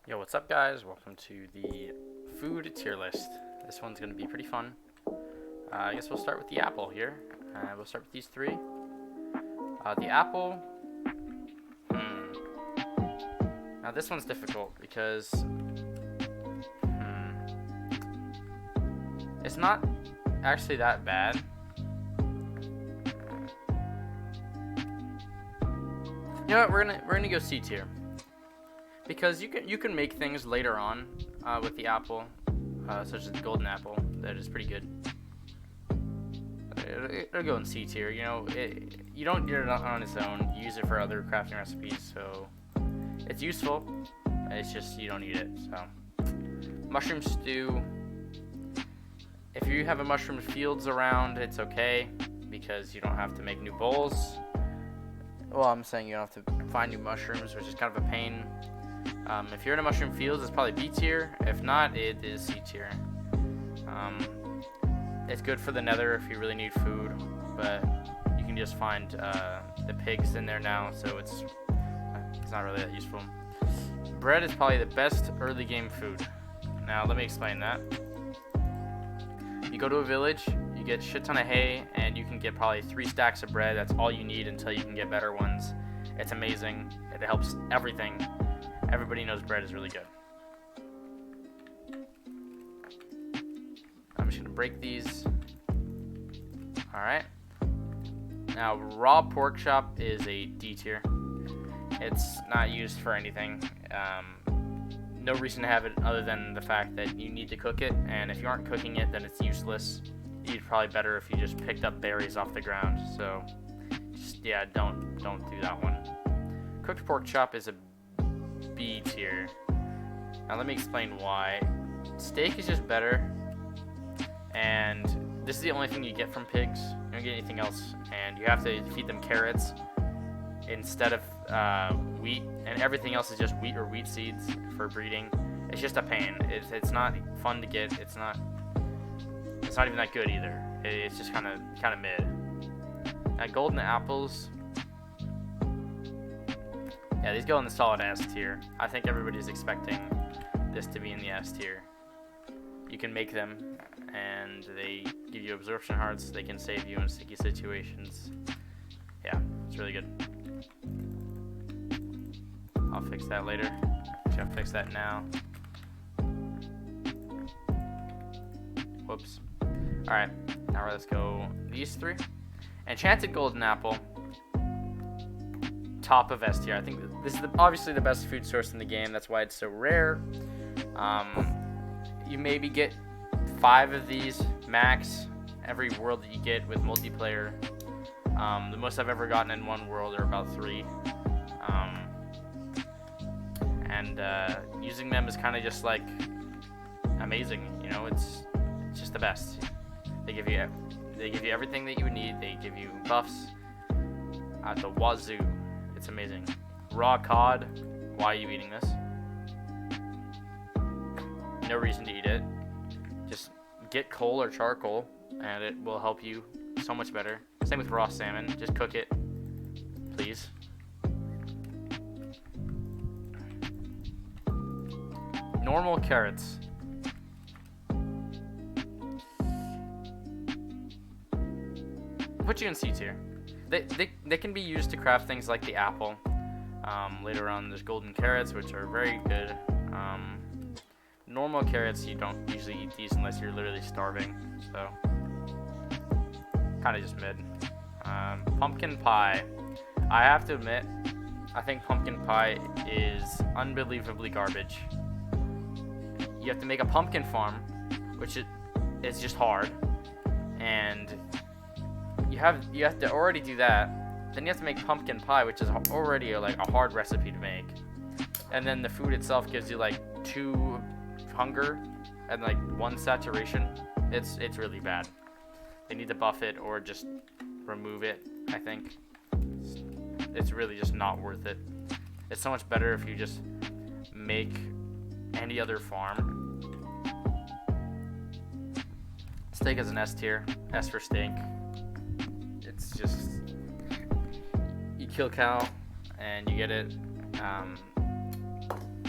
Yo, what's up, guys? Welcome to the food tier list. This one's going to be pretty fun. I guess we'll start with the apple here. We'll start with these three. The apple. Now this one's difficult because it's not actually that bad. You know what? We're gonna go C tier. Because you can make things later on with the apple, such as the golden apple, that is pretty good. It'll go in C tier. You know, you don't need it on its own. You use it for other crafting recipes, so it's useful. It's just you don't need it. So, mushroom stew. If you have a mushroom fields around, it's okay because you don't have to make new bowls. Well, I'm saying you don't have to find new mushrooms, which is kind of a pain. If you're in a mushroom fields, it's probably B tier. If not, it is C tier. It's good for the nether if you really need food, but you can just find the pigs in there now, so it's not really that useful. Bread is probably the best early game food. Now, let me explain that. You go to a village, you get a shit ton of hay, and you can get probably 3 stacks of bread. That's all you need until you can get better ones. It's amazing. It helps everything. Everybody knows bread is really good. I'm just going to break these. Alright. Now, raw pork chop is a D tier. It's not used for anything. No reason to have it other than the fact that you need to cook it, and if you aren't cooking it, then it's useless. You'd probably better if you just picked up berries off the ground. So, just, yeah, don't do that one. Cooked pork chop is a B tier. Now let me explain why. Steak is just better, and this is the only thing you get from pigs. You don't get anything else, and you have to feed them carrots instead of wheat, and everything else is just wheat or wheat seeds for breeding. It's just a pain. It's not fun to get. It's not even that good either. It's just kind of mid. Golden apples. Yeah, these go in the solid S tier. I think everybody's expecting this to be in the S tier. You can make them, and they give you absorption hearts. They can save you in sticky situations. Yeah, it's really good. I'll fix that later. Actually, I'll fix that now. Whoops. Alright, now let's go these 3. Enchanted golden apple. Top of S tier. I think this is obviously the best food source in the game. That's why it's so rare. You maybe get 5 of these max every world that you get with multiplayer. The most I've ever gotten in one world are about 3. Using them is kind of just like amazing. You know, it's just the best. They give you everything that you would need. They give you buffs at the wazoo. It's amazing. Raw cod. Why are you eating this? No reason to eat it. Just get coal or charcoal, and it will help you so much better. Same with raw salmon. Just cook it, please. Normal carrots. Put you in C tier. They can be used to craft things like the apple. Later on, there's golden carrots, which are very good. Normal carrots, you don't usually eat these unless you're literally starving. So, kind of just mid. Pumpkin pie. I have to admit, I think pumpkin pie is unbelievably garbage. You have to make a pumpkin farm, which is just hard, and you have to already do that. Then you have to make pumpkin pie, which is already like a hard recipe to make. And then the food itself gives you like 2 hunger and like 1 saturation. It's really bad. They need to buff it or just remove it, I think. It's really just not worth it. It's so much better if you just make any other farm. Steak is an S tier. S for steak. It's just, you kill cow and you get it.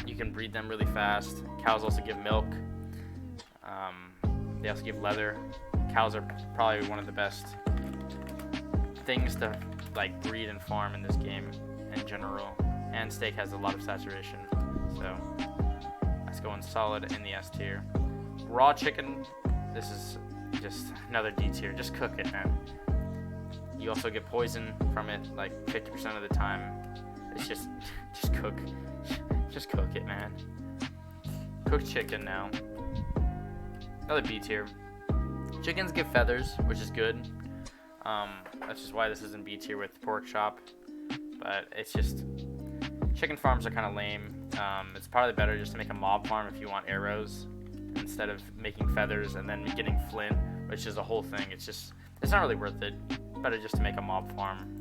You you can breed them really fast. Cows also give milk. They also give leather. Cows are probably one of the best things to like breed and farm in this game in general. And steak has a lot of saturation, so that's going solid in the S tier. Raw chicken, this is just another D tier. Just cook it, man. You also get poison from it like 50% of the time. It's just cook. Just cook it, man. Cooked chicken now. Another B tier. Chickens give feathers, which is good. That's just why this is in B tier with pork chop. But it's just, chicken farms are kind of lame. It's probably better just to make a mob farm if you want arrows, instead of making feathers and then getting flint, which is a whole thing. It's not really worth it. Better just to make a mob farm.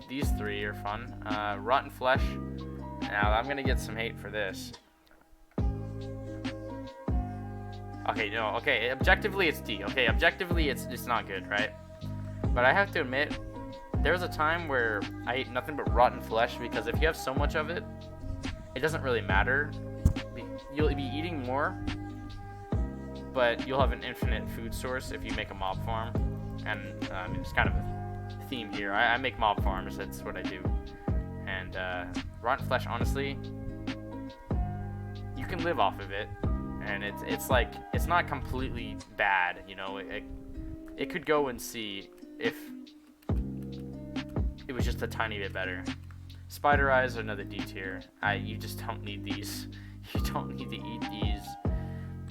These three are fun. Rotten flesh. Now I'm gonna get some hate for this. Okay, no, okay, objectively it's D. Okay, objectively it's not good, right? But I have to admit, there was a time where I ate nothing but rotten flesh, because if you have so much of it, it doesn't really matter. You'll be eating more, but you'll have an infinite food source if you make a mob farm. And it's kind of a theme here. I make mob farms, that's what I do. And rotten flesh, honestly, you can live off of it. And it's like, it's not completely bad, you know. It could go and see if it was just a tiny bit better. Spider eyes are another D tier. You just don't need these. You don't need to eat these.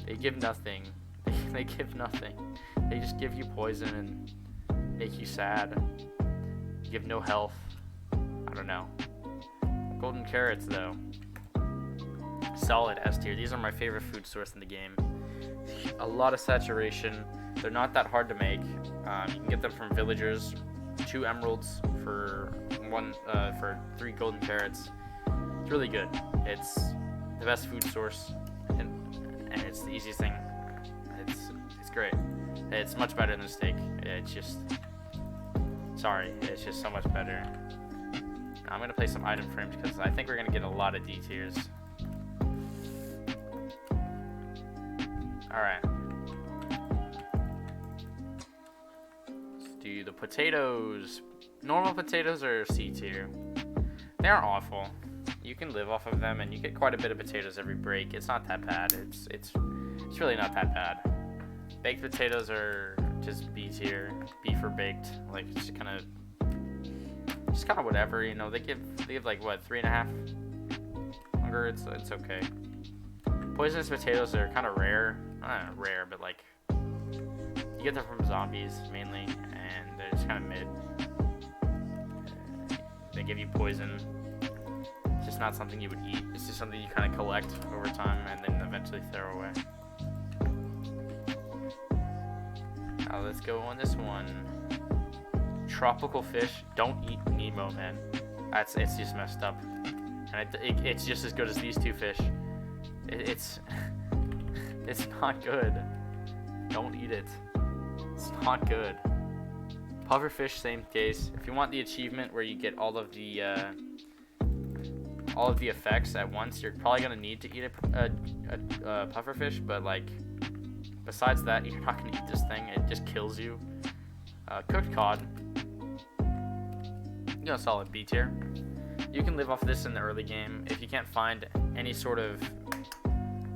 They give nothing. They give nothing. They just give you poison and make you sad. You give no health. I don't know. Golden carrots though. Solid S tier. These are my favorite food source in the game. A lot of saturation. They're not that hard to make. You can get them from villagers. 2 emeralds for 3 golden carrots. It's really good. It's the best food source, and it's the easiest thing. It's great. It's much better than steak. It's just so much better. I'm gonna play some item frames because I think we're gonna get a lot of D tiers. Alright. Let's do the potatoes. Normal potatoes are C tier. They aren't awful. You can live off of them and you get quite a bit of potatoes every break. It's not that bad. It's really not that bad. Baked potatoes are just B tier. B for baked. Like, it's kind of whatever, you know. They give like what, 3.5 hunger. It's okay. Poisonous potatoes are kind of rare. Not rare, but like, you get them from zombies mainly, and they're just kind of mid. They give you poison. It's just not something you would eat. It's just something you kind of collect over time and then eventually throw away. Now let's go on this one. Tropical fish. Don't eat Nemo, man. It's just messed up. And it's just as good as these 2 fish. It's not good. Don't eat it. It's not good. Pufferfish, same case. If you want the achievement where you get all of the effects at once, you're probably gonna need to eat a pufferfish. But like, besides that, you're not gonna eat this thing. It just kills you. Cooked cod. You know, solid B tier. You can live off this in the early game. If you can't find any sort of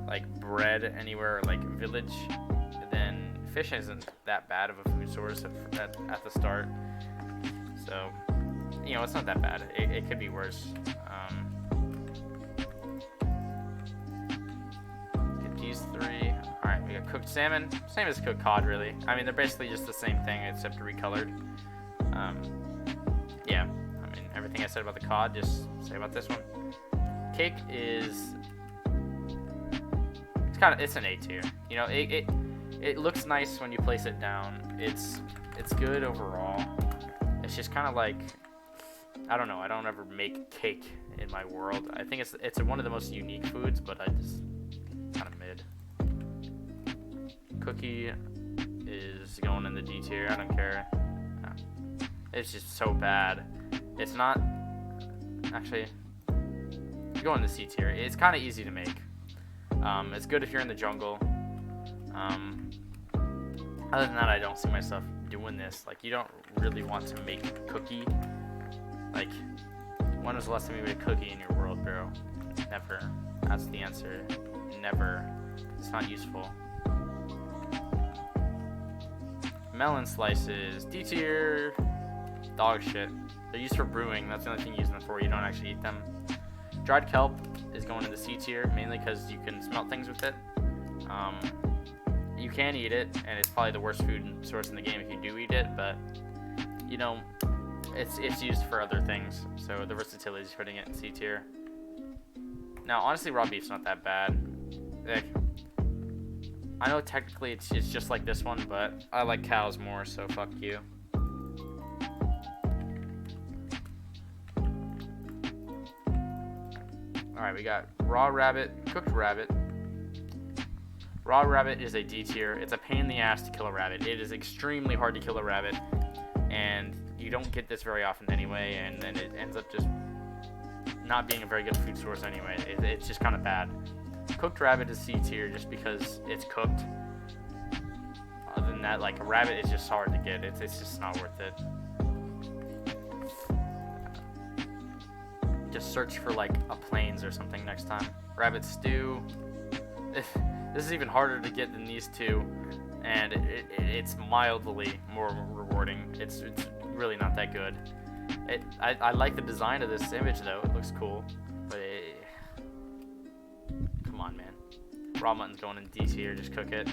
like bread anywhere, like village, then fish isn't that bad of a food source at the start. So, you know, it's not that bad. It could be worse. Get these 3. Alright, we got cooked salmon. Same as cooked cod, really. I mean, they're basically just the same thing except recolored. Yeah, I mean, everything I said about the cod, just say about this one. Cake is... It's an A tier. You know, it looks nice when you place it down. It's good overall. It's just kind of like, I don't know. I don't ever make cake in my world. I think it's one of the most unique foods, but I just kind of mid. Cookie is going in the D tier. I don't care. It's just so bad. It's not actually. You go in the C tier. It's kind of easy to make. It's good if you're in the jungle. Other than that, I don't see myself doing this. Like, you don't really want to make a cookie. Like, when was the last time you made a cookie in your world, bro? Never. That's the answer. Never. It's not useful. Melon slices. D tier. Dog shit. They're used for brewing. That's the only thing you use them for. You don't actually eat them. Dried kelp is going into C tier, mainly because you can smelt things with it. You can eat it, and it's probably the worst food source in the game if you do eat it, but, you know, it's used for other things, so the versatility is putting it in C tier. Now, honestly, raw beef's not that bad. Like, I know technically it's just like this one, but I like cows more, so fuck you. Alright, we got raw rabbit, cooked rabbit. Raw rabbit is a D tier. It's a pain in the ass to kill a rabbit. It is extremely hard to kill a rabbit, and you don't get this very often anyway, and then it ends up just not being a very good food source anyway. It's just kind of bad. Cooked rabbit is C tier just because it's cooked. Other than that, like, a rabbit is just hard to get. It's just not worth it. Just search for, like, a plains or something next time. Rabbit stew. This is even harder to get than these two, and it's mildly more rewarding. It's really not that good. I like the design of this image though. It looks cool, but come on, man. Raw mutton's going in D tier. Just cook it.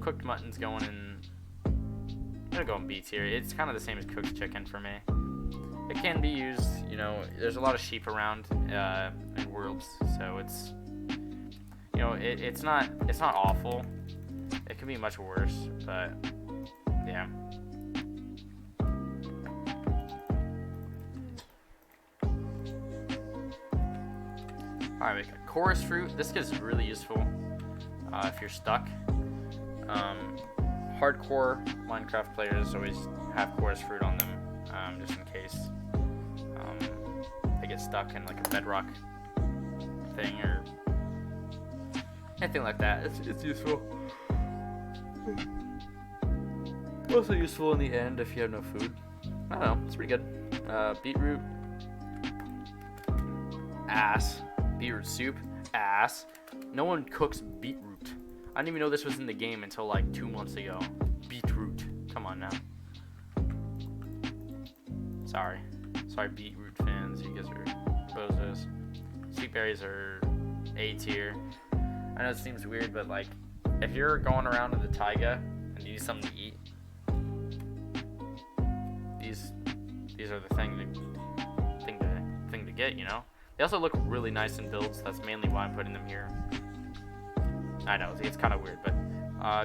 Cooked mutton's going in. I'm gonna go in B tier. It's kind of the same as cooked chicken for me. It can be used. You know, there's a lot of sheep around in worlds, so it's. You know, it's not awful. It can be much worse, but yeah. Alright, we got chorus fruit. This gets really useful if you're stuck. Hardcore Minecraft players always have chorus fruit on them, just in case they get stuck in like a bedrock thing or anything like that. It's useful. Also useful in the end if you have no food. I don't know. It's pretty good. Beetroot. Ass. Beetroot soup. Ass. No one cooks beetroot. I didn't even know this was in the game until like 2 months ago. Beetroot. Come on now. Sorry, beetroot fans. You guys are bozos. Sweet berries are A tier. I know it seems weird, but like, if you're going around in the taiga and you need something to eat, these are the thing to get, you know. They also look really nice in builds. That's mainly why I'm putting them here. I know it's kind of weird, but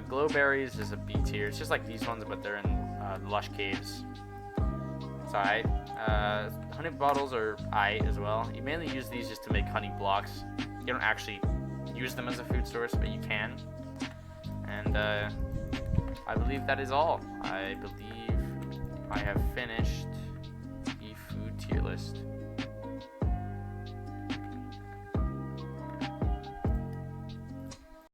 glowberries is a B tier. It's just like these ones, but they're in lush caves. It's alright. Honey bottles are aight as well. You mainly use these just to make honey blocks. You don't actually use them as a food source, but you can. And I believe that is all. I believe I have finished the food tier list.